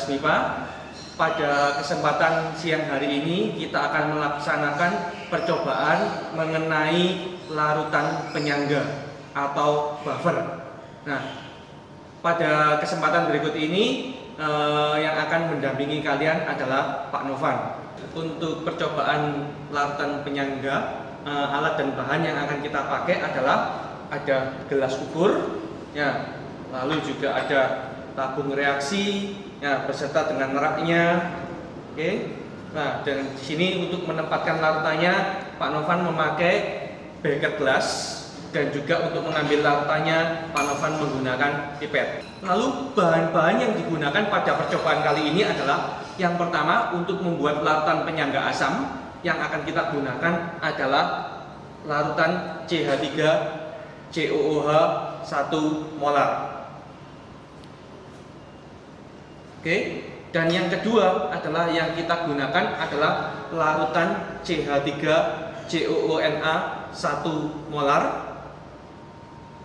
pipa. Pada kesempatan siang hari ini kita akan melaksanakan percobaan mengenai larutan penyangga atau buffer. Nah, pada kesempatan berikut ini yang akan mendampingi kalian adalah Pak Novan. Untuk percobaan larutan penyangga, alat dan bahan yang akan kita pakai adalah ada gelas ukur, ya, lalu juga ada tabung reaksi, ya, beserta dengan meraknya. Oke. Nah, dan di sini untuk menempatkan larutannya, Pak Novan memakai beker gelas, dan juga untuk mengambil larutannya, Pak Novan menggunakan pipet. Lalu bahan-bahan yang digunakan pada percobaan kali ini adalah yang pertama, untuk membuat larutan penyangga asam yang akan kita gunakan adalah larutan CH3COOH 1 molar. Oke, dan yang kedua adalah yang kita gunakan adalah larutan CH3COONA 1 molar.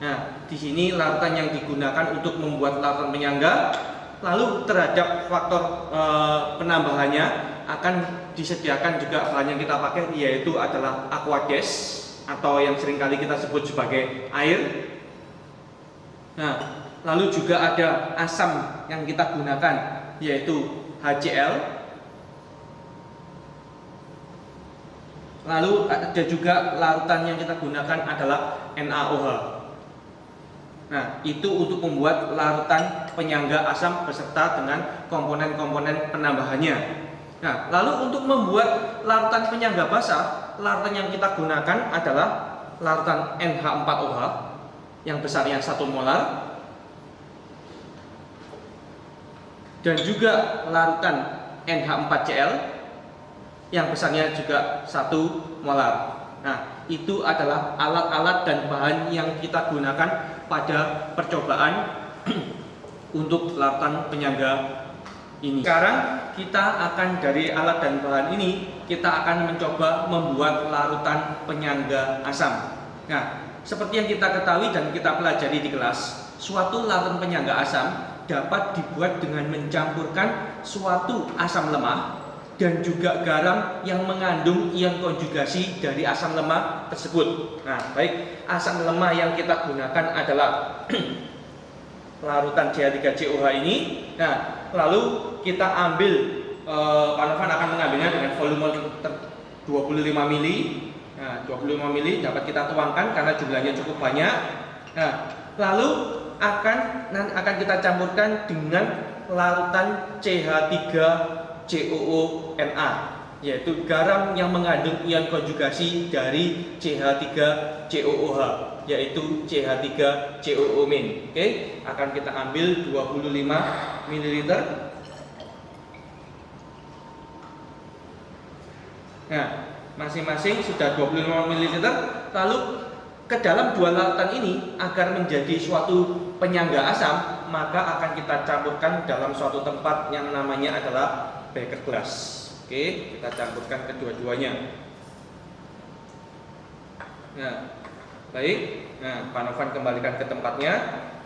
Nah, di sini larutan yang digunakan untuk membuat larutan penyangga. Lalu terhadap faktor penambahannya akan disediakan juga bahan yang kita pakai, yaitu adalah aquades atau yang seringkali kita sebut sebagai air. Nah, lalu juga ada asam yang kita gunakan, yaitu HCl. Lalu ada juga larutan yang kita gunakan adalah NaOH. Nah, itu untuk membuat larutan penyangga asam beserta dengan komponen-komponen penambahannya. Nah, lalu untuk membuat larutan penyangga basah, larutan yang kita gunakan adalah larutan NH4OH yang besarnya 1 molar, dan juga larutan NH4Cl yang besarnya juga 1 molar. Nah, itu adalah alat-alat dan bahan yang kita gunakan pada percobaan untuk larutan penyangga ini. Sekarang kita akan dari alat dan bahan ini, kita akan mencoba membuat larutan penyangga asam. Nah, seperti yang kita ketahui dan kita pelajari di kelas, suatu larutan penyangga asam dapat dibuat dengan mencampurkan suatu asam lemah dan juga garam yang mengandung ion konjugasi dari asam lemah tersebut. Nah, baik, asam lemah yang kita gunakan adalah larutan CH3COOH ini. Nah, lalu kita ambil, Pak Novan akan mengambilnya dengan volume 25 ml. Nah, 25 ml dapat kita tuangkan karena jumlahnya cukup banyak. Nah, lalu akan kita campurkan dengan larutan CH3COONA, yaitu garam yang mengandung ion konjugasi dari CH3COOH, yaitu CH3COO-. Oke, akan kita ambil 25 ml. Nah, masing-masing sudah 25 ml. Lalu ke dalam dua larutan ini agar menjadi suatu penyangga asam, maka akan kita campurkan dalam suatu tempat yang namanya adalah beker gelas. Oke, kita campurkan kedua-duanya. Nah, baik. Nah, Pak Novan kembalikan ke tempatnya.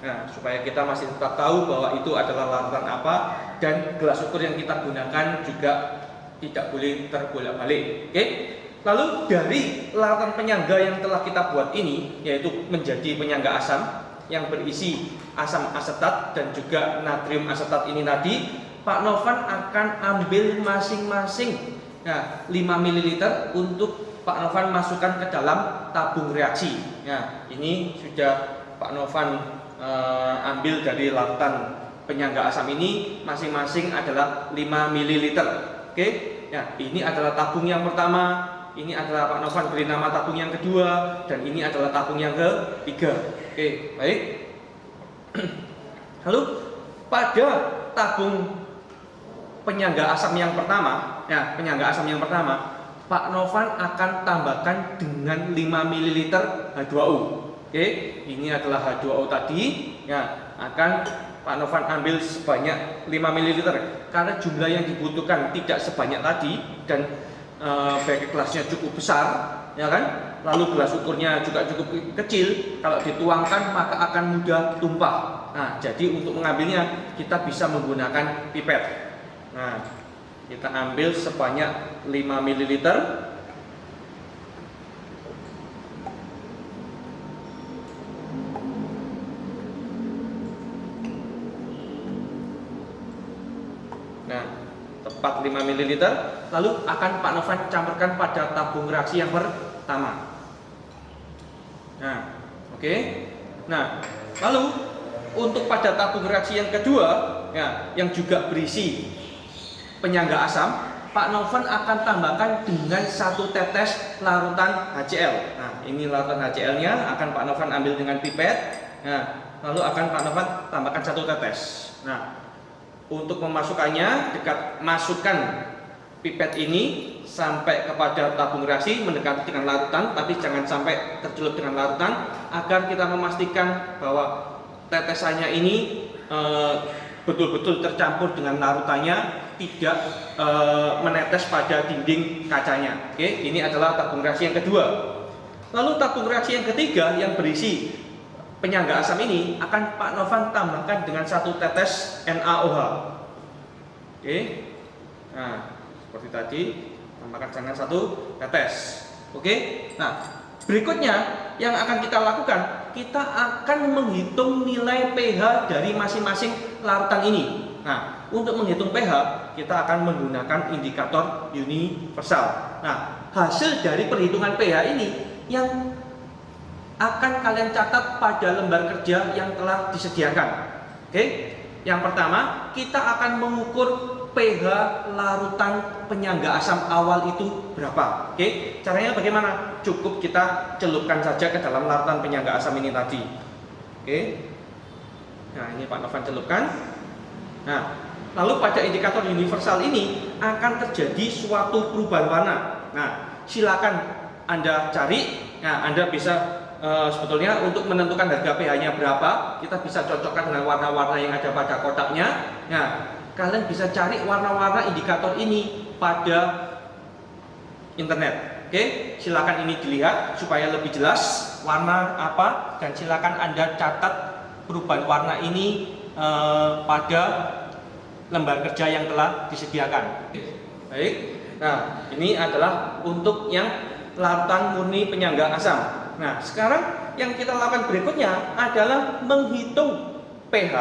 Nah, supaya kita masih tetap tahu bahwa itu adalah larutan apa, dan gelas ukur yang kita gunakan juga tidak boleh terbolak-balik. Oke. Lalu dari larutan penyangga yang telah kita buat ini, yaitu menjadi penyangga asam yang berisi asam asetat dan juga natrium asetat ini tadi, Pak Novan akan ambil masing-masing 5 ml untuk Pak Novan masukkan ke dalam tabung reaksi. Nah, ini sudah Pak Novan ambil dari larutan penyangga asam ini, masing-masing adalah 5 ml. Oke. Ya, ini adalah tabung yang pertama. Ini adalah Pak Novan beri nama tabung yang kedua, dan ini adalah tabung yang ketiga. Oke, baik. Lalu pada tabung penyangga asam yang pertama, ya, penyangga asam yang pertama, Pak Novan akan tambahkan dengan 5 ml H2O. Oke, ini adalah H2O tadi, ya, akan Pak Novan ambil sebanyak 5 ml karena jumlah yang dibutuhkan tidak sebanyak tadi, dan beker gelasnya cukup besar, ya kan? Lalu gelas ukurnya juga cukup kecil. Kalau dituangkan maka akan mudah tumpah. Nah, jadi untuk mengambilnya kita bisa menggunakan pipet. Nah, kita ambil sebanyak 5 ml. Nah, tepat 5 ml. Lalu akan Pak Novan campurkan pada tabung reaksi yang pertama. Nah, oke. Nah, lalu untuk pada tabung reaksi yang kedua, ya, yang juga berisi penyangga asam, Pak Novan akan tambahkan dengan 1 tetes larutan HCl. Nah, ini larutan HCl-nya akan Pak Novan ambil dengan pipet. Nah, lalu akan Pak Novan tambahkan 1 tetes. Nah, untuk memasukkannya, masukkan pipet ini sampai kepada tabung reaksi mendekati dengan larutan, tapi jangan sampai tercelup dengan larutan, agar kita memastikan bahwa tetesannya ini betul-betul tercampur dengan larutannya, tidak menetes pada dinding kacanya. Oke, ini adalah tabung reaksi yang kedua. Lalu tabung reaksi yang ketiga yang berisi penyangga asam ini akan Pak Novan tambahkan dengan 1 tetes NaOH. Oke. Nah, seperti tadi, tambahkan dengan 1 tetes. Oke. Nah, berikutnya yang akan kita lakukan, kita akan menghitung nilai pH dari masing-masing larutan ini. Nah, untuk menghitung pH, kita akan menggunakan indikator universal. Nah, hasil dari perhitungan pH ini yang akan kalian catat pada lembar kerja yang telah disediakan. Oke. Yang pertama, kita akan mengukur pH larutan penyangga asam awal itu berapa. Oke. Caranya bagaimana? Cukup kita celupkan saja ke dalam larutan penyangga asam ini tadi. Oke. Nah, ini Pak Novan celupkan. Nah, lalu pada indikator universal ini akan terjadi suatu perubahan warna. Nah, silakan Anda cari. Nah, Anda bisa sebetulnya untuk menentukan harga pH-nya berapa, kita bisa cocokkan dengan warna-warna yang ada pada kotaknya. Nah, kalian bisa cari warna-warna indikator ini pada internet. Oke, silakan ini dilihat supaya lebih jelas warna apa, dan silakan Anda catat perubahan warna ini pada lembar kerja yang telah disediakan. Baik. Nah, ini adalah untuk yang larutan murni penyangga asam. Nah, sekarang yang kita lakukan berikutnya adalah menghitung pH.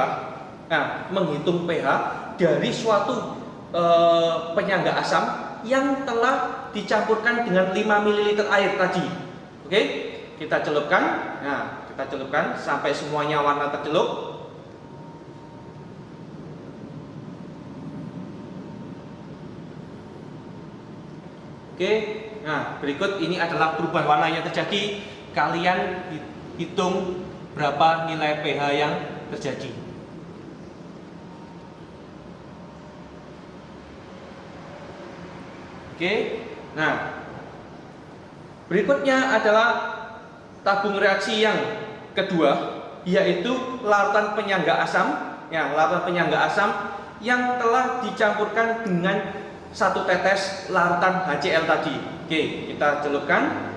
Nah, menghitung pH dari suatu penyangga asam yang telah dicampurkan dengan 5 ml air tadi. Oke, kita celupkan. Nah, kita celupkan sampai semuanya warna tercelup. Oke, nah berikut ini adalah perubahan warna yang terjadi. Kalian hitung berapa nilai pH yang terjadi. Oke, nah berikutnya adalah tabung reaksi yang kedua, yaitu larutan penyangga asam. Ya, larutan penyangga asam yang telah dicampurkan dengan 1 tetes larutan HCl tadi. Oke, kita celupkan.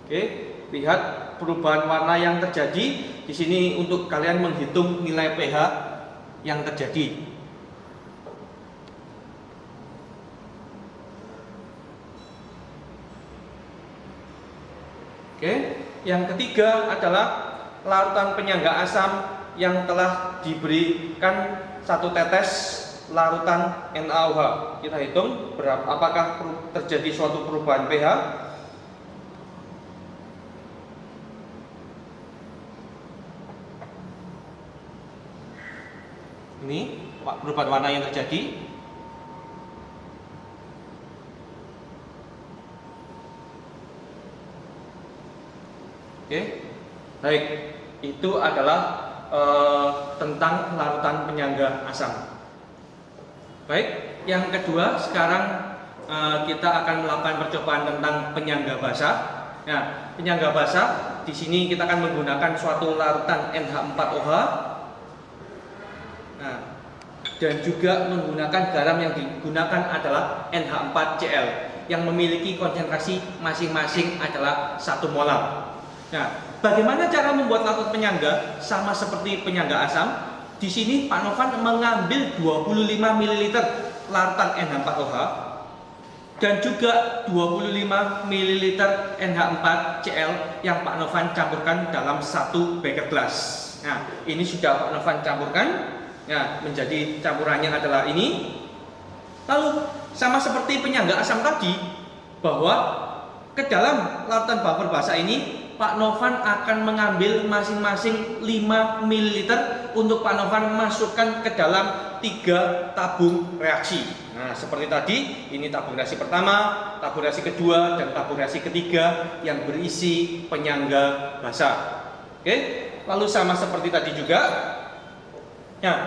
Oke, lihat perubahan warna yang terjadi di sini untuk kalian menghitung nilai pH yang terjadi. Oke, yang ketiga adalah larutan penyangga asam yang telah diberikan 1 tetes larutan NaOH. Kita hitung berapa, apakah terjadi suatu perubahan pH. Ini perubahan warna yang terjadi. Oke, baik. Itu adalah tentang larutan penyangga asam. Baik, yang kedua sekarang kita akan melakukan percobaan tentang penyangga basah. Nah, penyangga basah di sini kita akan menggunakan suatu larutan NH4OH. Nah, dan juga menggunakan garam yang digunakan adalah NH4Cl yang memiliki konsentrasi masing-masing adalah 1 molar. Nah, bagaimana cara membuat larutan penyangga? Sama seperti penyangga asam. Di sini Pak Novan mengambil 25 ml larutan NH4OH dan juga 25 ml NH4Cl yang Pak Novan campurkan dalam satu beker gelas. Nah, ini sudah Pak Novan campurkan. Nah, menjadi campurannya adalah ini. Lalu sama seperti penyangga asam tadi, bahwa ke dalam larutan buffer basah ini Pak Novan akan mengambil masing-masing 5 ml untuk Pak Novan masukkan ke dalam 3 tabung reaksi. Nah, seperti tadi, ini tabung reaksi pertama, tabung reaksi kedua, dan tabung reaksi ketiga yang berisi penyangga basah. Oke, lalu sama seperti tadi juga. Nah,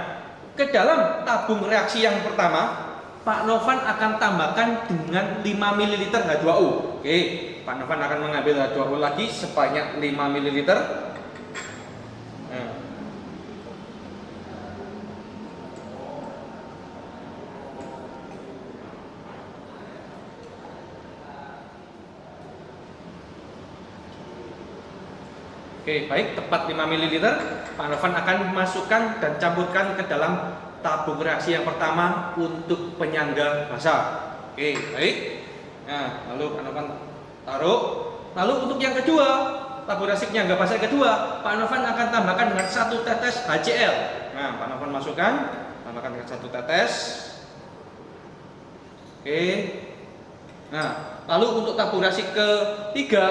ke dalam tabung reaksi yang pertama, Pak Novan akan tambahkan dengan 5 ml H2O. Oke, Pak Novan akan mengambil H2O lagi sebanyak 5 ml. Nah. Oke, baik, tepat 5 ml. Pak Novan akan masukkan dan campurkan ke dalam tabung reaksi yang pertama untuk penyangga basah. Oke, baik. Nah, lalu Pak Novan taruh. Lalu untuk yang kedua, tabung reaksi penyangga basah yang kedua, Pak Novan akan tambahkan dengan 1 tetes HCl. Nah, Pak Novan masukkan, tambahkan dengan 1 tetes. Oke. Nah, lalu untuk tabung reaksi ketiga,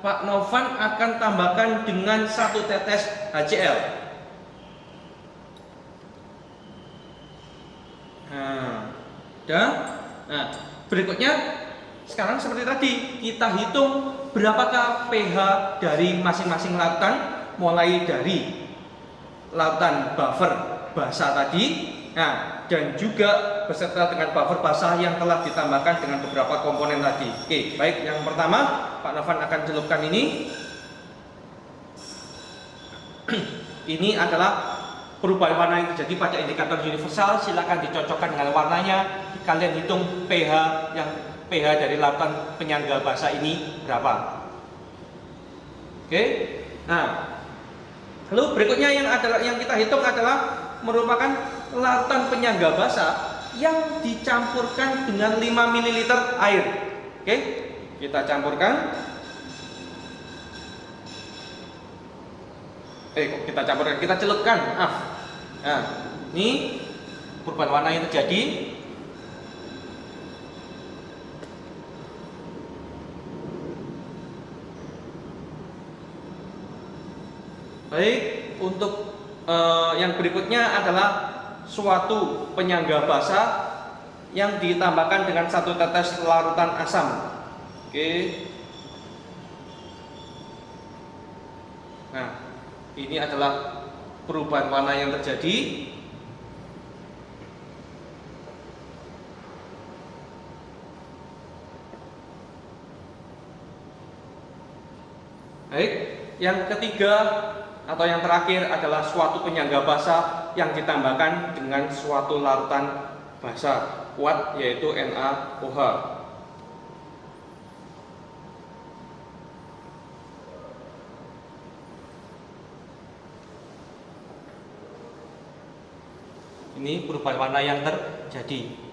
Pak Novan akan tambahkan dengan 1 tetes HCl. Nah, berikutnya sekarang seperti tadi kita hitung berapakah pH dari masing-masing larutan, mulai dari larutan buffer basah tadi, nah, dan juga beserta dengan buffer basah yang telah ditambahkan dengan beberapa komponen tadi. Oke, baik, yang pertama Pak Novan akan celupkan ini. Ini adalah perubahan warna yang terjadi pada indikator universal. Silakan dicocokkan dengan warnanya. Kalian hitung pH dari larutan penyangga basah ini berapa. Oke. Nah, lalu berikutnya yang kita hitung adalah merupakan larutan penyangga basah yang dicampurkan dengan 5 ml air. Oke, kita campurkan. Kita celupkan. Nah, ini perubahan warna yang terjadi. Baik, untuk yang berikutnya adalah suatu penyangga basah yang ditambahkan dengan 1 tetes larutan asam. Oke. Nah, ini adalah perubahan warna yang terjadi. Baik, yang ketiga atau yang terakhir adalah suatu penyangga basah yang ditambahkan dengan suatu larutan basah kuat, yaitu NaOH. Ini perubahan warna yang terjadi.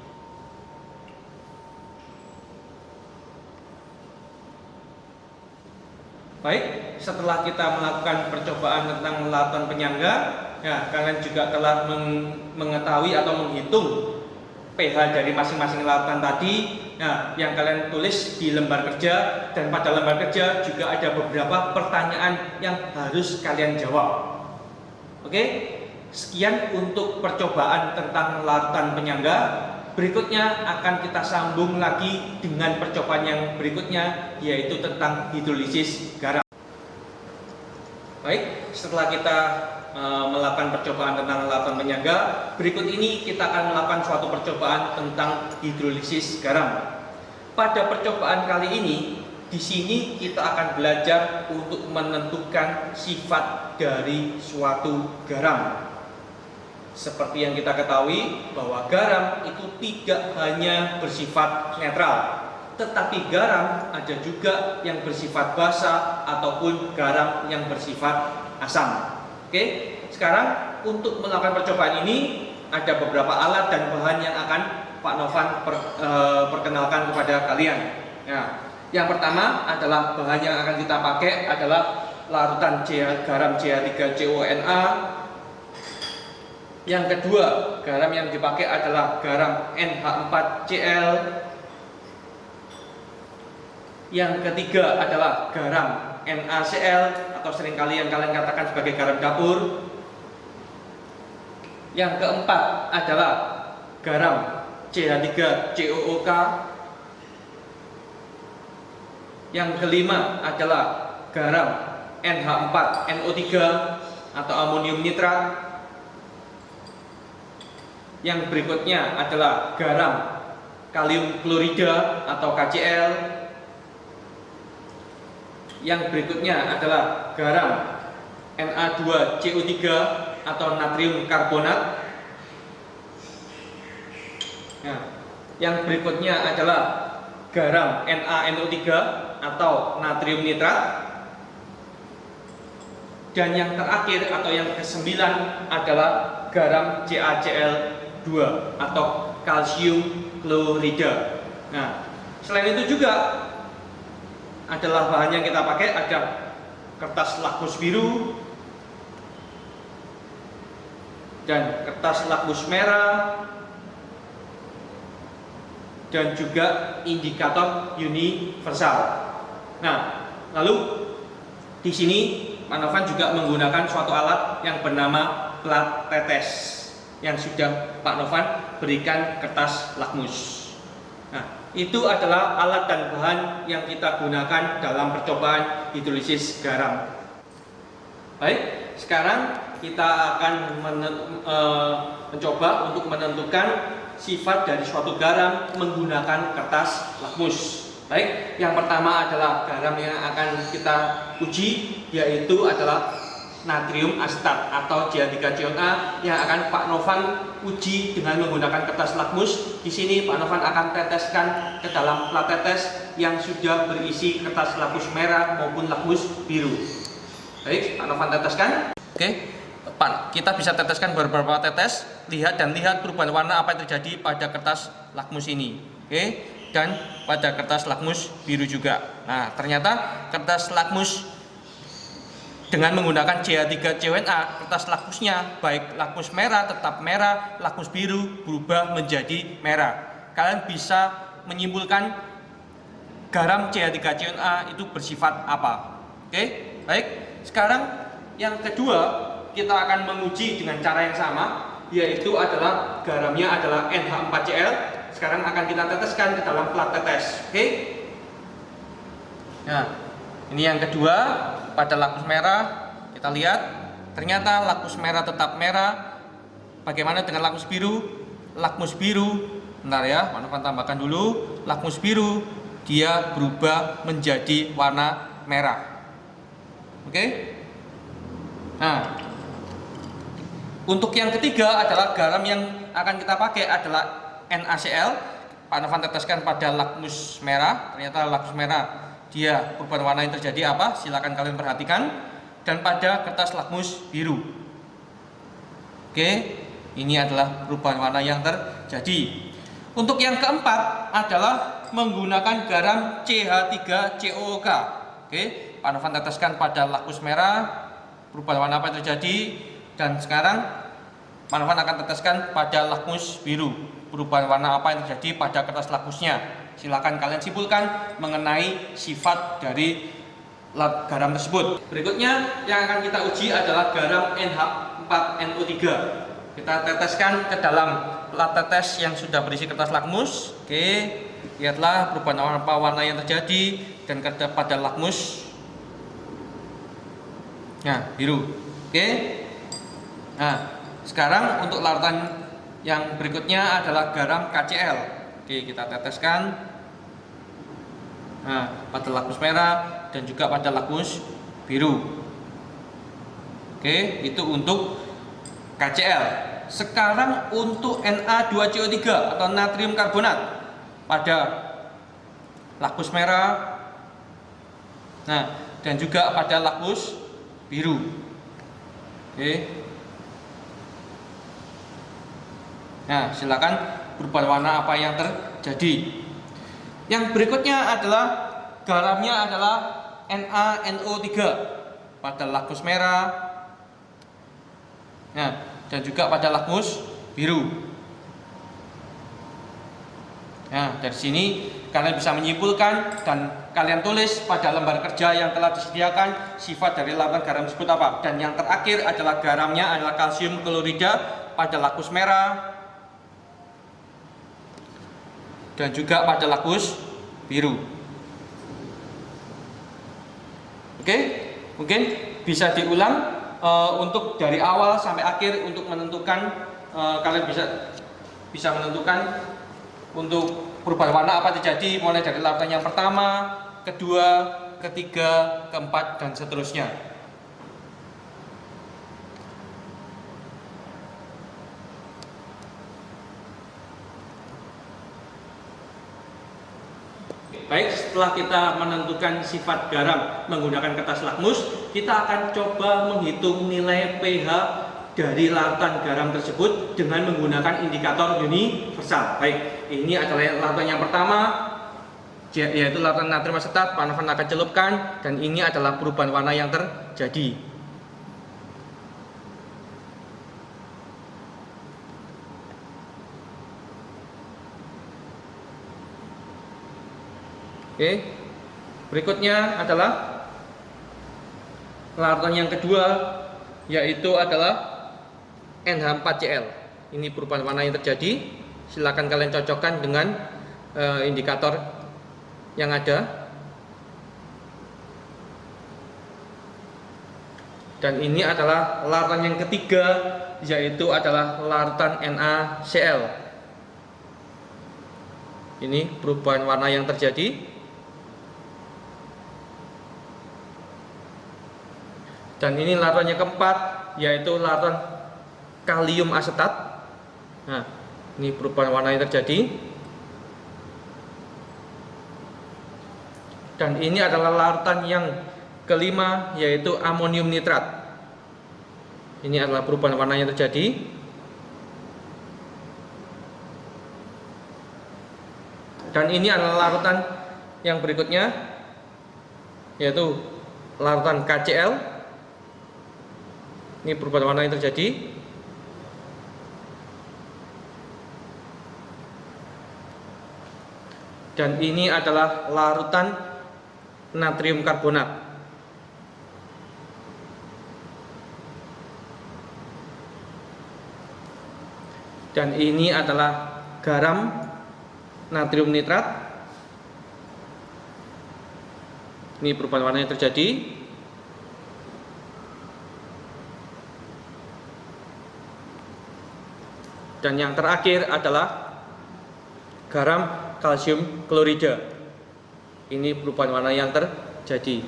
Baik, setelah kita melakukan percobaan tentang larutan penyangga, ya, kalian juga telah mengetahui atau menghitung pH dari masing-masing larutan tadi. Nah, yang kalian tulis di lembar kerja, dan pada lembar kerja juga ada beberapa pertanyaan yang harus kalian jawab. Oke? Sekian untuk percobaan tentang larutan penyangga. Berikutnya akan kita sambung lagi dengan percobaan yang berikutnya, yaitu tentang hidrolisis garam. Baik, setelah kita melakukan percobaan tentang larutan penyangga, berikut ini kita akan melakukan suatu percobaan tentang hidrolisis garam. Pada percobaan kali ini, di sini kita akan belajar untuk menentukan sifat dari suatu garam. Seperti yang kita ketahui bahwa garam itu tidak hanya bersifat netral, tetapi garam ada juga yang bersifat basa ataupun garam yang bersifat asam. Oke, sekarang untuk melakukan percobaan ini ada beberapa alat dan bahan yang akan Pak Novan perkenalkan kepada kalian. Nah, yang pertama adalah bahan yang akan kita pakai adalah larutan garam CH3CONA. Yang kedua, garam yang dipakai adalah garam NH4Cl. Yang ketiga adalah garam NaCl atau seringkali yang kalian katakan sebagai garam dapur. Yang keempat adalah garam CH3COOK. Yang kelima adalah garam NH4NO3 atau amonium nitrat. Yang berikutnya adalah garam kalium klorida atau KCl. Yang berikutnya adalah garam Na2CO3 atau natrium karbonat. Nah, yang berikutnya adalah garam NaNO3 atau natrium nitrat. Dan yang terakhir atau yang kesembilan adalah garam CaCl2 atau kalsium klorida. Nah, selain itu juga adalah bahan yang kita pakai ada kertas lakmus biru dan kertas lakmus merah dan juga indikator universal. Nah, lalu di sini Pak Novan juga menggunakan suatu alat yang bernama plat tetes yang sudah Pak Novan berikan kertas lakmus. Nah, itu adalah alat dan bahan yang kita gunakan dalam percobaan hidrolisis garam. Baik, sekarang kita akan mencoba untuk menentukan sifat dari suatu garam menggunakan kertas lakmus. Baik, yang pertama adalah garam yang akan kita uji, yaitu adalah natrium asetat atau CH3CONA yang akan Pak Novan uji dengan menggunakan kertas lakmus. Di sini Pak Novan akan teteskan ke dalam plat tetes yang sudah berisi kertas lakmus merah maupun lakmus biru. Baik, Pak Novan teteskan. Oke, Pak, kita bisa teteskan beberapa tetes. Lihat perubahan warna apa yang terjadi pada kertas lakmus ini. Oke, dan pada kertas lakmus biru juga. Nah, ternyata kertas lakmus dengan menggunakan CH3CONA, kertas lakmusnya baik lakmus merah tetap merah, lakmus biru berubah menjadi merah. Kalian bisa menyimpulkan garam CH3CONA itu bersifat apa. Oke, baik. Sekarang yang kedua, kita akan menguji dengan cara yang sama, yaitu adalah garamnya adalah NH4Cl. Sekarang akan kita teteskan ke dalam plat tetes. Oke. Nah, ini yang kedua pada lakmus merah. Kita lihat ternyata lakmus merah tetap merah. Bagaimana dengan lakmus biru? Lakmus biru, bentar ya, Pak Novan tambahkan dulu. Lakmus biru dia berubah menjadi warna merah. Oke. Nah, untuk yang ketiga adalah garam yang akan kita pakai adalah NaCl. Pak Novan teteskan pada lakmus merah. Ternyata lakmus merah dia perubahan warna yang terjadi apa? Silakan kalian perhatikan. Dan pada kertas lakmus biru. Oke, ini adalah perubahan warna yang terjadi. Untuk yang keempat adalah menggunakan garam CH3COOK. Oke, Pak Novan teteskan pada lakmus merah. Perubahan warna apa yang terjadi? Dan sekarang Pak Novan akan teteskan pada lakmus biru. Perubahan warna apa yang terjadi pada kertas lakmusnya? Silakan kalian simpulkan mengenai sifat dari garam tersebut. Berikutnya yang akan kita uji adalah garam NH4NO3. Kita teteskan ke dalam plat tetes yang sudah berisi kertas lakmus. Oke, lihatlah perubahan warna yang terjadi dan pada lakmus. Nah, biru. Oke. Nah, sekarang untuk larutan yang berikutnya adalah garam KCl. Oke, kita teteskan. Nah, pada lakmus merah dan juga pada lakmus biru. Oke, itu untuk KCl. Sekarang untuk Na2CO3 atau natrium karbonat. Pada lakmus merah. Nah, dan juga pada lakmus biru. Oke. Nah, silakan perubahan warna apa yang terjadi. Yang berikutnya adalah garamnya adalah NaNO3 pada lakmus merah. Nah, dan juga pada lakmus biru. Nah, dari sini kalian bisa menyimpulkan dan kalian tulis pada lembar kerja yang telah disediakan sifat dari larutan garam tersebut apa. Dan yang terakhir adalah garamnya adalah kalsium klorida pada lakmus merah dan juga pada lakmus biru. Oke, mungkin bisa diulang untuk dari awal sampai akhir untuk menentukan, kalian bisa menentukan untuk perubahan warna apa terjadi mulai dari larutan yang pertama, kedua, ketiga, keempat, dan seterusnya. Baik, setelah kita menentukan sifat garam menggunakan kertas lakmus, kita akan coba menghitung nilai pH dari larutan garam tersebut dengan menggunakan indikator universal. Baik, ini adalah larutan yang pertama, yaitu larutan natrium asetat. Pak Novan akan celupkan, dan ini adalah perubahan warna yang terjadi. Oke, berikutnya adalah larutan yang kedua, yaitu adalah NH4Cl. Ini perubahan warna yang terjadi. Silakan kalian cocokkan dengan indikator yang ada. Dan ini adalah larutan yang ketiga, yaitu adalah larutan NaCl. Ini perubahan warna yang terjadi. Dan ini larutan yang keempat, yaitu larutan kalium asetat. Nah, ini perubahan warna yang terjadi. Dan ini adalah larutan yang kelima, yaitu amonium nitrat. Ini adalah perubahan warna yang terjadi. Dan ini adalah larutan yang berikutnya, yaitu larutan KCl. Ini perubahan warna yang terjadi. Dan ini adalah larutan natrium karbonat. Dan ini adalah garam natrium nitrat. Ini perubahan warna yang terjadi. Dan yang terakhir adalah garam kalsium klorida. Ini perubahan warna yang terjadi.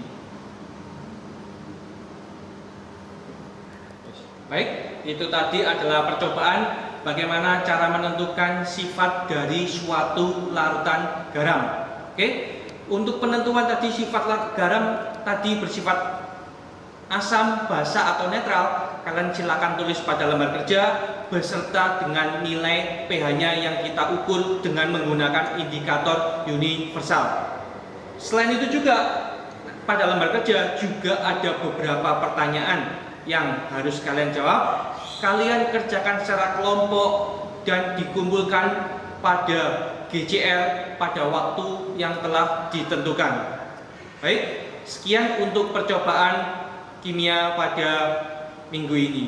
Baik, itu tadi adalah percobaan bagaimana cara menentukan sifat dari suatu larutan garam. Oke, untuk penentuan tadi sifat garam tadi bersifat asam, basa, atau netral, kalian silakan tulis pada lembar kerja beserta dengan nilai pH-nya yang kita ukur dengan menggunakan indikator universal. Selain itu juga pada lembar kerja juga ada beberapa pertanyaan yang harus kalian jawab. Kalian kerjakan secara kelompok dan dikumpulkan pada GCL pada waktu yang telah ditentukan. Baik, sekian untuk percobaan kimia pada minggu ini.